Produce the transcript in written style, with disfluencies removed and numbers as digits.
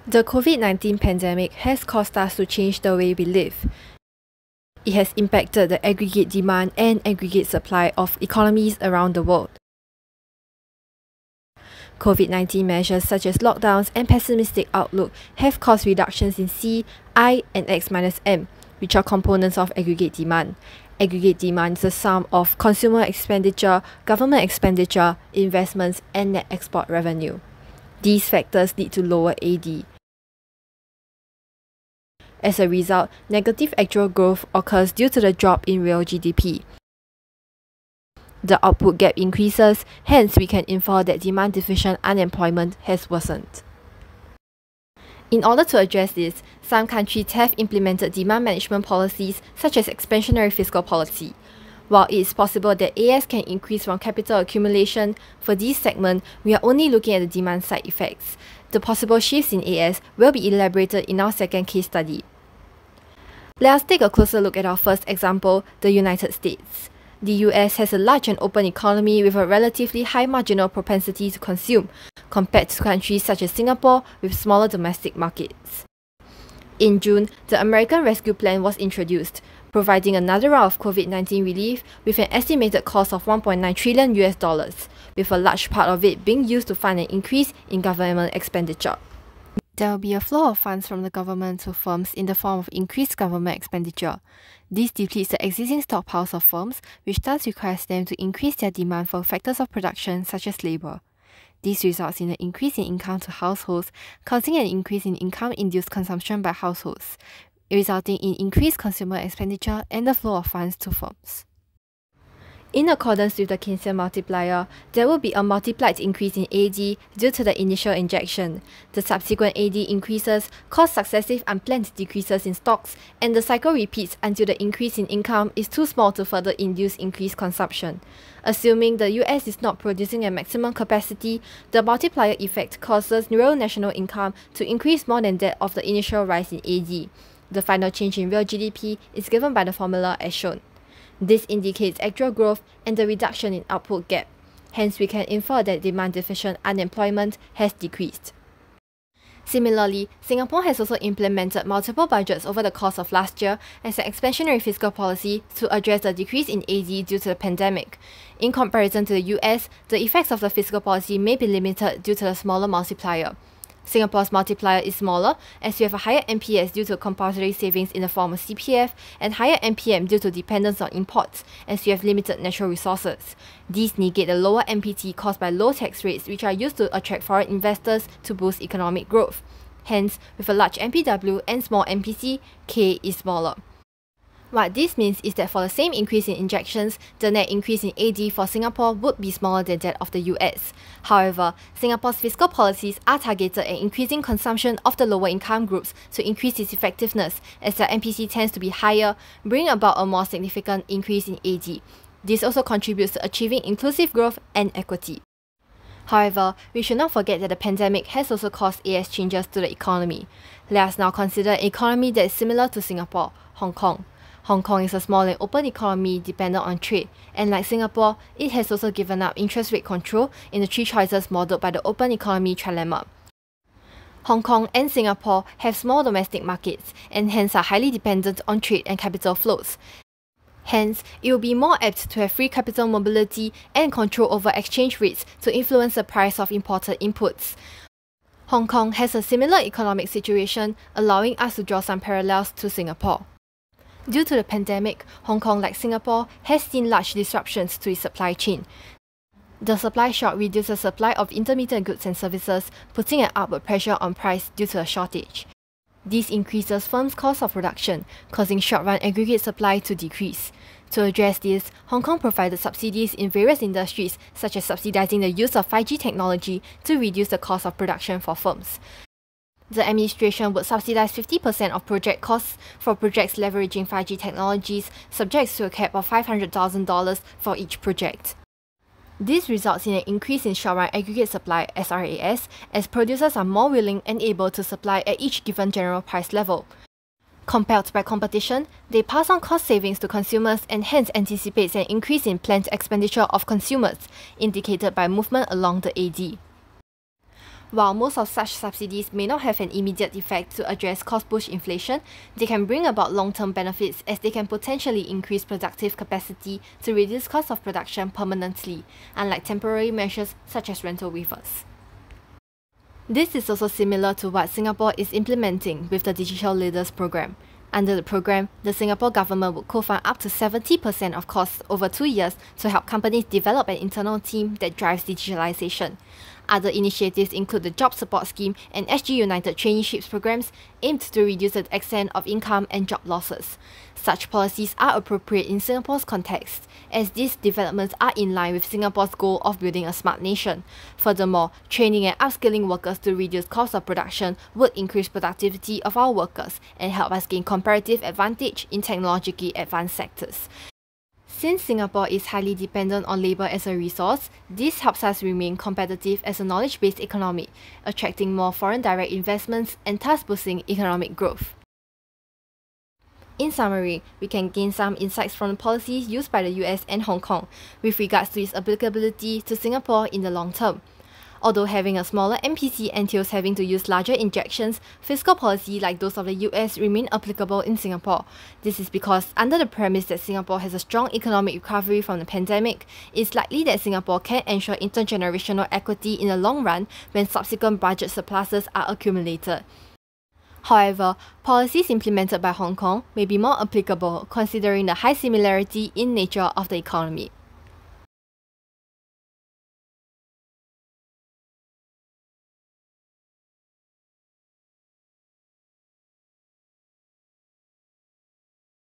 The COVID-19 pandemic has caused us to change the way we live. It has impacted the aggregate demand and aggregate supply of economies around the world. COVID-19 measures such as lockdowns and pessimistic outlook have caused reductions in C, I, and X-M, which are components of aggregate demand. Aggregate demand is the sum of consumer expenditure, government expenditure, investments, and net export revenue. These factors lead to lower AD. As a result, negative actual growth occurs due to the drop in real GDP. The output gap increases, hence we can infer that demand-deficient unemployment has worsened. In order to address this, some countries have implemented demand management policies such as expansionary fiscal policy. While it is possible that AS can increase from capital accumulation, for this segment, we are only looking at the demand side effects. The possible shifts in AS will be elaborated in our second case study. Let us take a closer look at our first example, the United States. The US has a large and open economy with a relatively high marginal propensity to consume, compared to countries such as Singapore with smaller domestic markets. In June, the American Rescue Plan was introduced, providing another round of COVID-19 relief with an estimated cost of $1.9 trillion, with a large part of it being used to fund an increase in government expenditure. There will be a flow of funds from the government to firms in the form of increased government expenditure. This depletes the existing stockpiles of firms, which thus requires them to increase their demand for factors of production such as labour. This results in an increase in income to households, causing an increase in income-induced consumption by households, resulting in increased consumer expenditure and the flow of funds to firms. In accordance with the Keynesian multiplier, there will be a multiplied increase in AD due to the initial injection. The subsequent AD increases cause successive unplanned decreases in stocks, and the cycle repeats until the increase in income is too small to further induce increased consumption. Assuming the US is not producing at maximum capacity, the multiplier effect causes real national income to increase more than that of the initial rise in AD. The final change in real GDP is given by the formula as shown. This indicates actual growth and the reduction in output gap. Hence, we can infer that demand-deficient unemployment has decreased. Similarly, Singapore has also implemented multiple budgets over the course of last year as an expansionary fiscal policy to address the decrease in AD due to the pandemic. In comparison to the US, the effects of the fiscal policy may be limited due to the smaller multiplier. Singapore's multiplier is smaller as we have a higher NPS due to compulsory savings in the form of CPF and higher NPM due to dependence on imports as we have limited natural resources. These negate the lower NPT caused by low tax rates which are used to attract foreign investors to boost economic growth. Hence, with a large NPW and small NPC, K is smaller. What this means is that for the same increase in injections, the net increase in AD for Singapore would be smaller than that of the US. However, Singapore's fiscal policies are targeted at increasing consumption of the lower income groups to increase its effectiveness, as the NPC tends to be higher, bringing about a more significant increase in AD. This also contributes to achieving inclusive growth and equity. However, we should not forget that the pandemic has also caused AS changes to the economy. Let us now consider an economy that is similar to Singapore, Hong Kong. Hong Kong is a small and open economy dependent on trade, and like Singapore, it has also given up interest rate control in the three choices modelled by the open economy trilemma. Hong Kong and Singapore have small domestic markets and hence are highly dependent on trade and capital flows. Hence, it will be more apt to have free capital mobility and control over exchange rates to influence the price of imported inputs. Hong Kong has a similar economic situation, allowing us to draw some parallels to Singapore. Due to the pandemic, Hong Kong, like Singapore, has seen large disruptions to its supply chain. The supply shock reduces the supply of intermittent goods and services, putting an upward pressure on price due to a shortage. This increases firms' cost of production, causing short-run aggregate supply to decrease. To address this, Hong Kong provided subsidies in various industries, such as subsidizing the use of 5G technology to reduce the cost of production for firms. The administration would subsidize 50% of project costs for projects leveraging 5G technologies, subject to a cap of $500,000 for each project. This results in an increase in short-run aggregate supply (SRAS), as producers are more willing and able to supply at each given general price level. Compelled by competition, they pass on cost savings to consumers and hence anticipates an increase in planned expenditure of consumers, indicated by movement along the AD. While most of such subsidies may not have an immediate effect to address cost-push inflation, they can bring about long-term benefits as they can potentially increase productive capacity to reduce cost of production permanently, unlike temporary measures such as rental waivers. This is also similar to what Singapore is implementing with the Digital Leaders Program. Under the program, the Singapore government would co-fund up to 70% of costs over 2 years to help companies develop an internal team that drives digitalization. Other initiatives include the Job Support Scheme and SG United traineeships programs aimed to reduce the extent of income and job losses. Such policies are appropriate in Singapore's context, as these developments are in line with Singapore's goal of building a smart nation. Furthermore, training and upskilling workers to reduce cost of production would increase productivity of our workers and help us gain comparative advantage in technologically advanced sectors. Since Singapore is highly dependent on labour as a resource, this helps us remain competitive as a knowledge-based economy, attracting more foreign direct investments and thus boosting economic growth. In summary, we can gain some insights from the policies used by the US and Hong Kong with regards to its applicability to Singapore in the long term. Although having a smaller MPC entails having to use larger injections, fiscal policy like those of the US remain applicable in Singapore. This is because, under the premise that Singapore has a strong economic recovery from the pandemic, it's likely that Singapore can ensure intergenerational equity in the long run when subsequent budget surpluses are accumulated. However, policies implemented by Hong Kong may be more applicable considering the high similarity in nature of the economy.